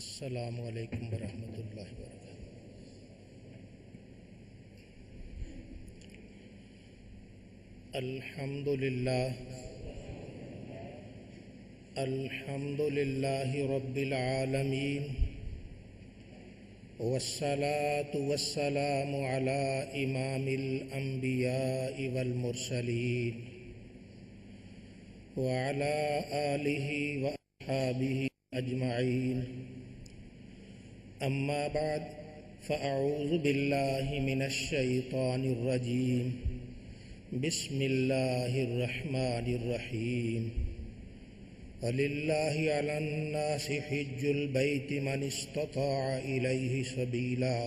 السلام علیکم ورحمۃ اللہ وبرکاتہ۔ الحمد للہ رب العالمین، والصلاة والسلام علی امام الانبیاء والمرسلین وعلی آلہ واصحابہ اجمعین، اما بعد فاعوذ باللہ من الشیطان الرجیم، بسم اللہ الرحمن الرحیم۔ وَلِلَّهِ عَلَى النَّاسِ حِجُّ الْبَيْتِ مَنِ اسْتَطَاعَ إِلَيْهِ سَبِيلًا۔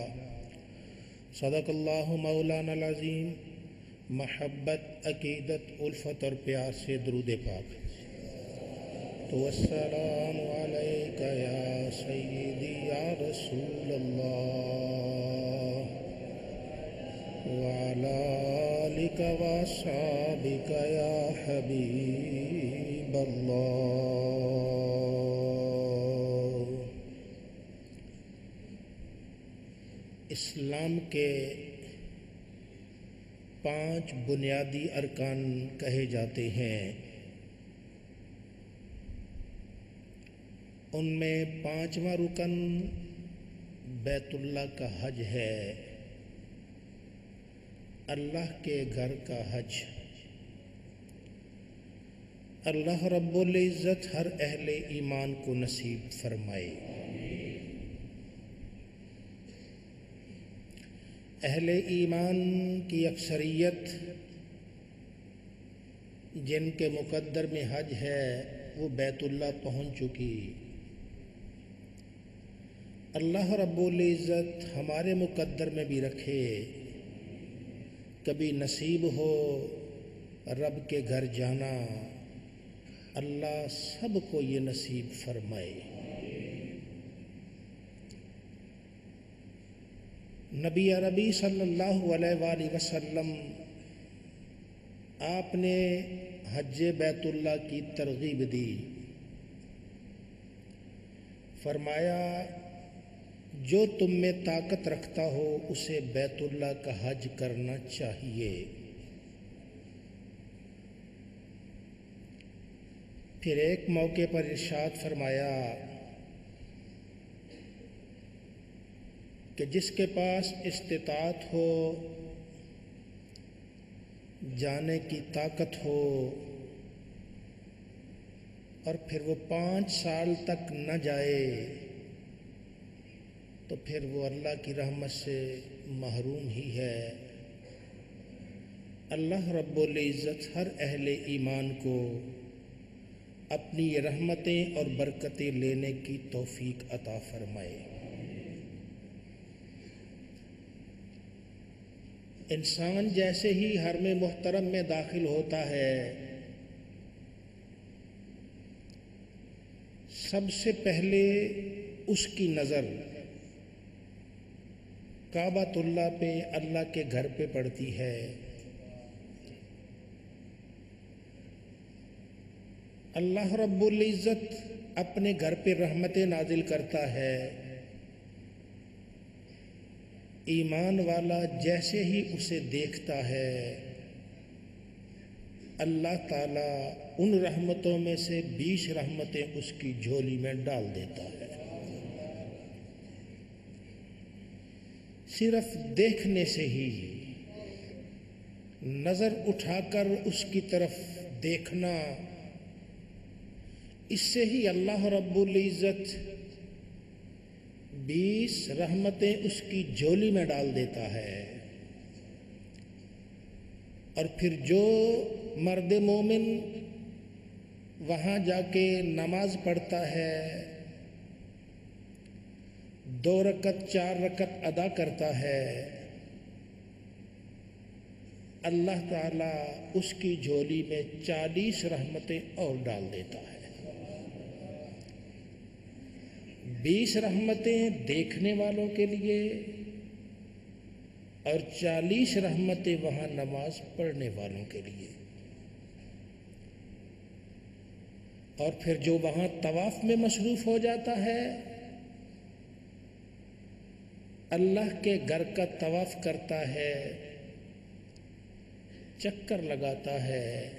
صدق اللہ مولانا العظیم۔ محبت، عقیدت، الفت اور پیار سے درود پاک۔ تو السلام علیک یا سیدی یا رسول اللہ، وعلی آلک واصحابک یا حبیب اللہ۔ اسلام کے 5 بنیادی ارکان کہے جاتے ہیں۔ ان میں 5واں رکن بیت اللہ کا حج ہے، اللہ کے گھر کا حج۔ اللہ رب العزت ہر اہل ایمان کو نصیب فرمائے۔ اہل ایمان کی اکثریت جن کے مقدر میں حج ہے وہ بیت اللہ پہنچ چکی۔ اللہ رب العزت ہمارے مقدر میں بھی رکھے، کبھی نصیب ہو رب کے گھر جانا، اللہ سب کو یہ نصیب فرمائے۔ نبی عربی صلی اللہ علیہ وآلہ وسلم آپ نے حج بیت اللہ کی ترغیب دی، فرمایا جو تم میں طاقت رکھتا ہو اسے بیت اللہ کا حج کرنا چاہیے۔ پھر ایک موقع پر ارشاد فرمایا کہ جس کے پاس استطاعت ہو، جانے کی طاقت ہو، اور پھر وہ 5 سال تک نہ جائے تو پھر وہ اللہ کی رحمت سے محروم ہی ہے۔ اللہ رب العزت ہر اہل ایمان کو اپنی رحمتیں اور برکتیں لینے کی توفیق عطا فرمائے۔ انسان جیسے ہی حرم محترم میں داخل ہوتا ہے، سب سے پہلے اس کی نظر کعبۃ اللہ پہ، اللہ کے گھر پہ پڑتی ہے۔ اللہ رب العزت اپنے گھر پہ رحمتیں نازل کرتا ہے۔ ایمان والا جیسے ہی اسے دیکھتا ہے، اللہ تعالیٰ ان رحمتوں میں سے 20 رحمتیں اس کی جھولی میں ڈال دیتا ہے۔ صرف دیکھنے سے ہی، نظر اٹھا کر اس کی طرف دیکھنا، اس سے ہی اللہ رب العزت 20 رحمتیں اس کی جھولی میں ڈال دیتا ہے۔ اور پھر جو مرد مومن وہاں جا کے نماز پڑھتا ہے، 2 رکعت 4 رکعت ادا کرتا ہے، اللہ تعالیٰ اس کی جھولی میں 40 رحمتیں اور ڈال دیتا ہے۔ 20 رحمتیں دیکھنے والوں کے لیے اور 40 رحمتیں وہاں نماز پڑھنے والوں کے لیے۔ اور پھر جو وہاں طواف میں مصروف ہو جاتا ہے، اللہ کے گھر کا طواف کرتا ہے، چکر لگاتا ہے،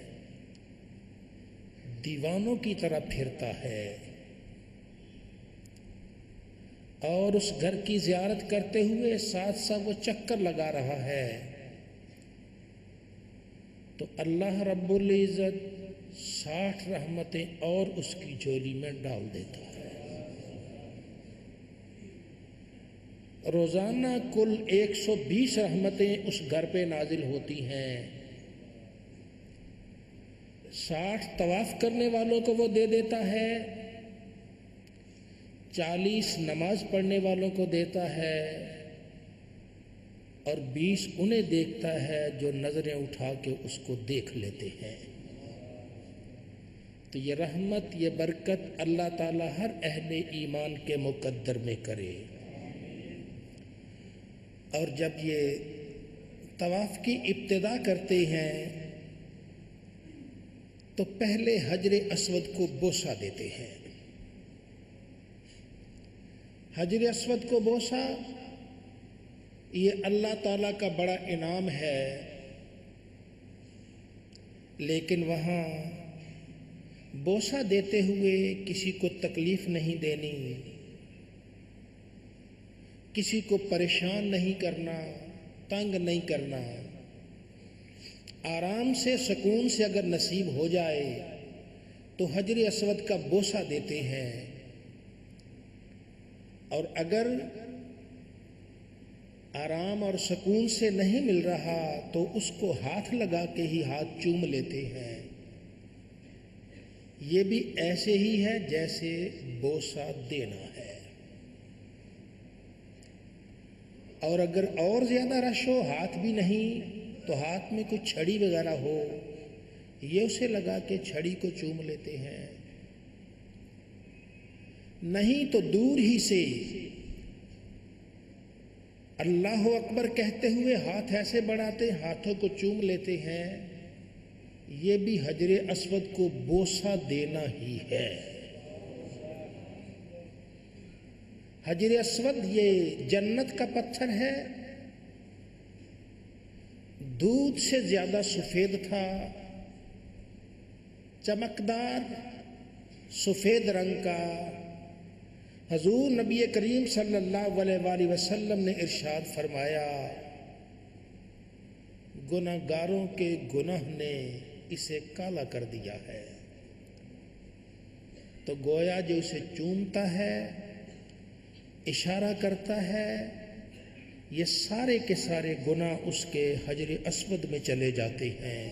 دیوانوں کی طرح پھرتا ہے اور اس گھر کی زیارت کرتے ہوئے ساتھ ساتھ وہ چکر لگا رہا ہے، تو اللہ رب العزت 60 رحمتیں اور اس کی جھولی میں ڈال دیتا ہے۔ روزانہ کل 120 رحمتیں اس گھر پہ نازل ہوتی ہیں۔ 60 طواف کرنے والوں کو وہ دے دیتا ہے، 40 نماز پڑھنے والوں کو دیتا ہے اور 20 انہیں دیکھتا ہے جو نظریں اٹھا کے اس کو دیکھ لیتے ہیں۔ تو یہ رحمت، یہ برکت اللہ تعالیٰ ہر اہل ایمان کے مقدر میں کرے۔ اور جب یہ طواف کی ابتدا کرتے ہیں تو پہلے حجر اسود کو بوسہ دیتے ہیں۔ حجر اسود کو بوسہ یہ اللہ تعالیٰ کا بڑا انعام ہے، لیکن وہاں بوسہ دیتے ہوئے کسی کو تکلیف نہیں دینی، کسی کو پریشان نہیں کرنا، تنگ نہیں کرنا۔ آرام سے سکون سے اگر نصیب ہو جائے تو حجر اسود کا بوسہ دیتے ہیں، اور اگر آرام اور سکون سے نہیں مل رہا تو اس کو ہاتھ لگا کے ہی ہاتھ چوم لیتے ہیں۔ یہ بھی ایسے ہی ہے جیسے بوسہ دینا ہے۔ اور اگر اور زیادہ رش ہو، ہاتھ بھی نہیں، تو ہاتھ میں کوئی چھڑی وغیرہ ہو، یہ اسے لگا کے چھڑی کو چوم لیتے ہیں۔ نہیں تو دور ہی سے اللہ اکبر کہتے ہوئے ہاتھ ایسے بڑھاتے، ہاتھوں کو چوم لیتے ہیں۔ یہ بھی حجر اسود کو بوسہ دینا ہی ہے۔ حجر اسود یہ جنت کا پتھر ہے، دودھ سے زیادہ سفید تھا، چمکدار سفید رنگ کا۔ حضور نبی کریم صلی اللہ علیہ وآلہ وسلم نے ارشاد فرمایا، گناہ گاروں کے گناہ نے اسے کالا کر دیا ہے۔ تو گویا جو اسے چومتا ہے، اشارہ کرتا ہے، یہ سارے کے سارے گناہ اس کے حجر اسود میں چلے جاتے ہیں،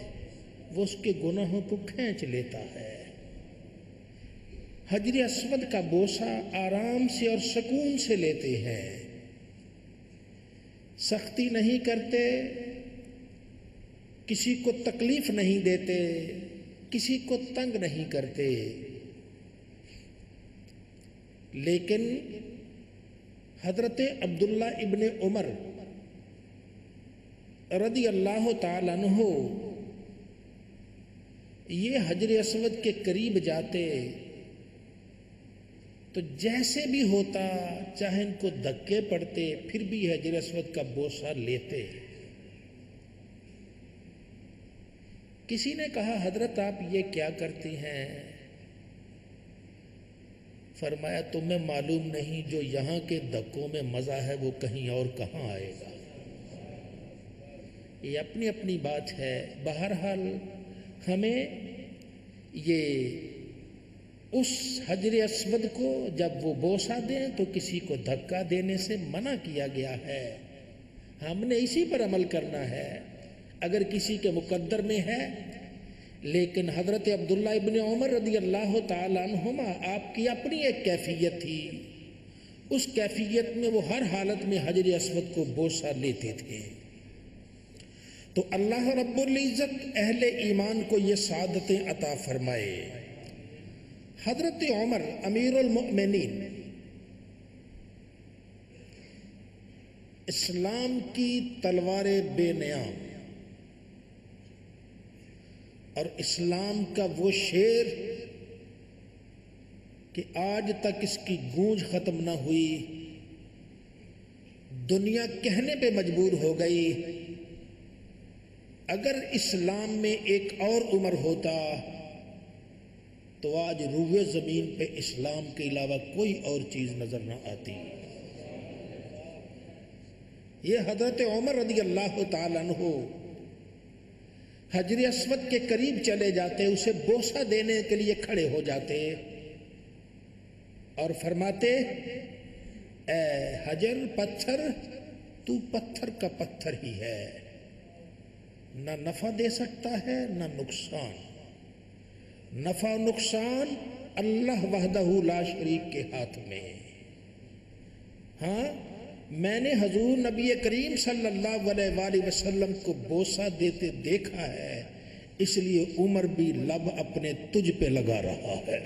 وہ اس کے گناہوں کو کھینچ لیتا ہے۔ حجر اسود کا بوسہ آرام سے اور سکون سے لیتے ہیں، سختی نہیں کرتے، کسی کو تکلیف نہیں دیتے، کسی کو تنگ نہیں کرتے۔ لیکن حضرت عبداللہ ابن عمر رضی اللہ تعالیٰ عنہ یہ حجر اسود کے قریب جاتے تو جیسے بھی ہوتا، چاہے ان کو دھکے پڑتے، پھر بھی حجر اسود کا بوسہ لیتے۔ کسی نے کہا، حضرت آپ یہ کیا کرتی ہیں؟ فرمایا، تمہیں معلوم نہیں جو یہاں کے دھکوں میں مزہ ہے وہ کہیں اور کہاں آئے گا۔ یہ اپنی اپنی بات ہے۔ بہرحال ہمیں یہ اس حجر اسود کو جب وہ بوسہ دیں تو کسی کو دھکا دینے سے منع کیا گیا ہے، ہم نے اسی پر عمل کرنا ہے اگر کسی کے مقدر میں ہے۔ لیکن حضرت عبداللہ ابن عمر رضی اللہ تعالیٰ عنہما آپ کی اپنی ایک کیفیت تھی، اس کیفیت میں وہ ہر حالت میں حجر اسود کو بوسہ لیتے تھے۔ تو اللہ رب العزت اہل ایمان کو یہ سعادتیں عطا فرمائے۔ حضرت عمر امیر المؤمنین اسلام کی تلوار بے نیام اور اسلام کا وہ شیر کہ آج تک اس کی گونج ختم نہ ہوئی، دنیا کہنے پہ مجبور ہو گئی اگر اسلام میں ایک اور عمر ہوتا تو آج روئے زمین پہ اسلام کے علاوہ کوئی اور چیز نظر نہ آتی. یہ حضرت عمر رضی اللہ تعالیٰ عنہ حجر اسود کے قریب چلے جاتے, اسے بوسہ دینے کے لیے کھڑے ہو جاتے اور فرماتے اے حجر پتھر, تو پتھر کا پتھر ہی ہے, نہ نفع دے سکتا ہے نہ نقصان. نفع نقصان اللہ وحدہ لا شریک کے ہاتھ میں. ہاں میں نے حضور نبی کریم صلی اللہ علیہ وآلہ وسلم کو بوسہ دیتے دیکھا ہے, اس لیے عمر بھی لب اپنے تجھ پہ لگا رہا ہے.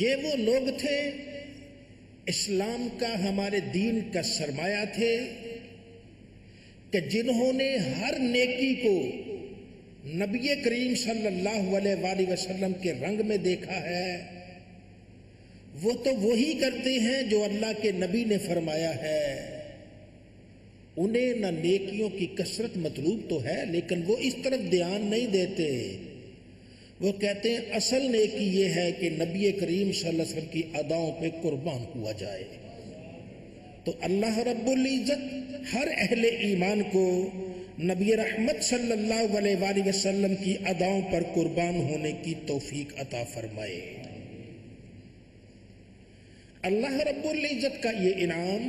یہ وہ لوگ تھے اسلام کا, ہمارے دین کا سرمایہ تھے کہ جنہوں نے ہر نیکی کو نبی کریم صلی اللہ علیہ وآلہ وسلم کے رنگ میں دیکھا ہے. وہ تو وہی کرتے ہیں جو اللہ کے نبی نے فرمایا ہے. انہیں نہ نیکیوں کی کثرت مطلوب تو ہے لیکن وہ اس طرف دھیان نہیں دیتے. وہ کہتے ہیں اصل نیکی یہ ہے کہ نبی کریم صلی اللہ علیہ وسلم کی اداؤں پہ قربان ہوا جائے. تو اللہ رب العزت ہر اہل ایمان کو نبی رحمت صلی اللہ علیہ وآلہ وسلم کی اداؤں پر قربان ہونے کی توفیق عطا فرمائے. اللہ رب العزت کا یہ انعام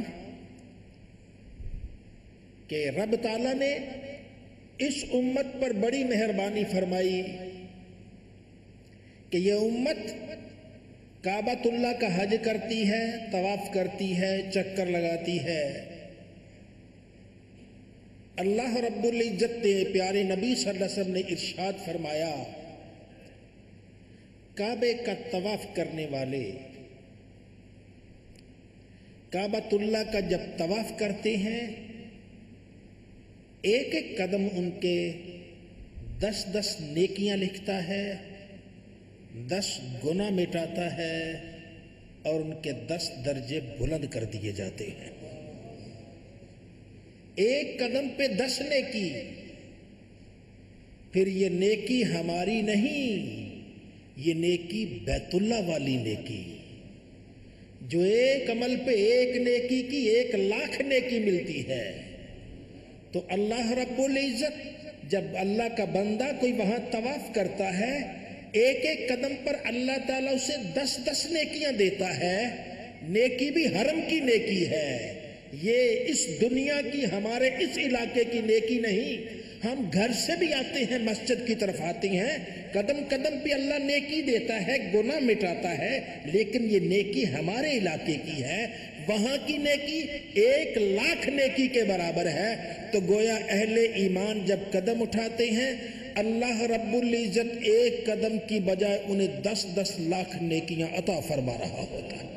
کہ رب تعالیٰ نے اس امت پر بڑی مہربانی فرمائی کہ یہ امت کعبۃ اللہ کا حج کرتی ہے, طواف کرتی ہے, چکر لگاتی ہے. اللہ رب العزت نے پیارے نبی صلی اللہ علیہ وسلم نے ارشاد فرمایا کعبے کا طواف کرنے والے کعبۃ اللہ کا جب طواف کرتے ہیں ایک ایک قدم ان کے 10 نیکیاں لکھتا ہے, 10 گناہ مٹاتا ہے اور ان کے 10 درجے بلند کر دیے جاتے ہیں. ایک قدم پہ 10 نیکی. پھر یہ نیکی ہماری نہیں, یہ نیکی بیت اللہ والی نیکی, جو ایک عمل پہ ایک نیکی کی 1,00,000 نیکی ملتی ہے. تو اللہ رب العزت جب اللہ کا بندہ کوئی وہاں طواف کرتا ہے ایک ایک قدم پر اللہ تعالیٰ اسے 10 نیکیاں دیتا ہے. نیکی بھی حرم کی نیکی ہے, یہ اس دنیا کی ہمارے اس علاقے کی نیکی نہیں. ہم گھر سے بھی آتے ہیں, مسجد کی طرف آتے ہیں, قدم قدم پہ اللہ نیکی دیتا ہے, گناہ مٹاتا ہے, لیکن یہ نیکی ہمارے علاقے کی ہے. وہاں کی نیکی 1,00,000 نیکی کے برابر ہے. تو گویا اہل ایمان جب قدم اٹھاتے ہیں اللہ رب العزت ایک قدم کی بجائے انہیں 10 لاکھ نیکیاں عطا فرما رہا ہوتا ہے.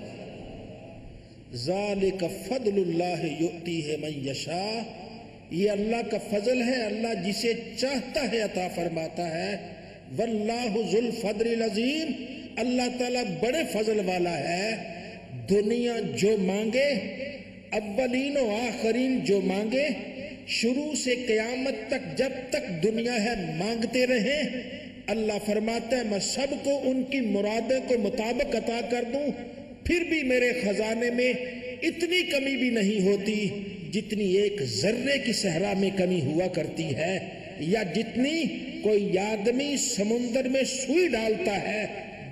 ذالک فضل اللہ یؤتیہ من یشاء, یہ اللہ کا فضل ہے, اللہ جسے چاہتا ہے عطا فرماتا ہے. واللہ ذو الفضل العظیم, اللہ تعالیٰ بڑے فضل والا ہے. دنیا جو مانگے, اولین و آخرین جو مانگے, شروع سے قیامت تک جب تک دنیا ہے مانگتے رہیں. اللہ فرماتا ہے میں سب کو ان کی مرادوں کو مطابق عطا کر دوں, پھر بھی میرے خزانے میں اتنی کمی بھی نہیں ہوتی جتنی ایک ذرے کی صحرا میں کمی ہوا کرتی ہے, یا جتنی کوئی آدمی سمندر میں سوئی ڈالتا ہے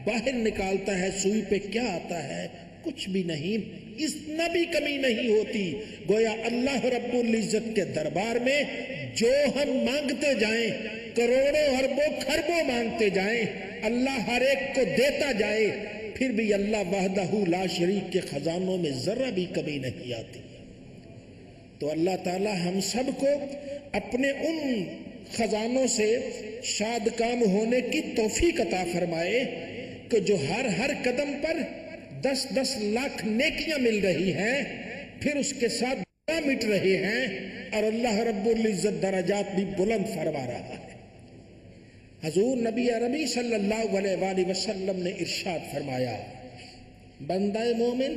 باہر نکالتا ہے, سوئی پہ کیا آتا ہے, کچھ بھی نہیں, اتنا بھی کمی نہیں ہوتی. گویا اللہ رب العزت کے دربار میں جو ہم مانگتے جائیں, کروڑوں اربوں خربوں مانگتے جائیں, اللہ ہر ایک کو دیتا جائے, پھر بھی اللہ وحدہ لا شریک کے خزانوں میں ذرہ بھی کمی نہیں آتی. تو اللہ تعالی ہم سب کو اپنے ان خزانوں سے شاد کام ہونے کی توفیق عطا فرمائے کہ جو ہر قدم پر 10 لاکھ نیکیاں مل رہی ہیں, پھر اس کے ساتھ مٹ رہے ہیں، اور اللہ رب العزت درجات بھی بلند فرما رہا ہے۔ حضور نبی عربی صلی اللہ علیہ وآلہ وسلم نے ارشاد فرمایا، بندہ مومن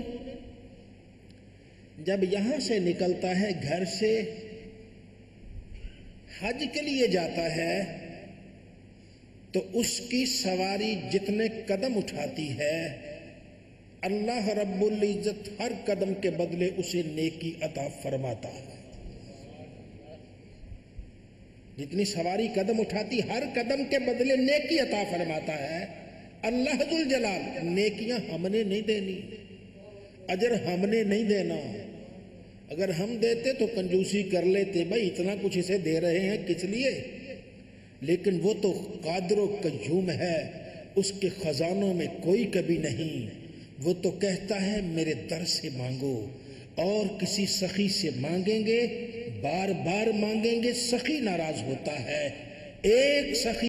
جب یہاں سے نکلتا ہے، گھر سے حج کے لیے جاتا ہے، تو اس کی سواری جتنے قدم اٹھاتی ہے، اللہ رب العزت ہر قدم کے بدلے اسے نیکی عطا فرماتا ہے۔ جتنی سواری قدم اٹھاتی، ہر قدم کے بدلے نیکی عطا فرماتا ہے اللہ ذو الجلال۔ نیکیاں ہم نے نہیں دینی، اجر ہم نے نہیں دینا۔ اگر ہم دیتے تو کنجوسی کر لیتے، بھائی اتنا کچھ اسے دے رہے ہیں کس لیے؟ لیکن وہ تو قادر و قیوم ہے، اس کے خزانوں میں کوئی کمی نہیں۔ وہ تو کہتا ہے میرے در سے مانگو، اور کسی سخی سے مانگیں گے، بار بار مانگیں گے، سخی ناراض ہوتا ہے۔ ایک سخی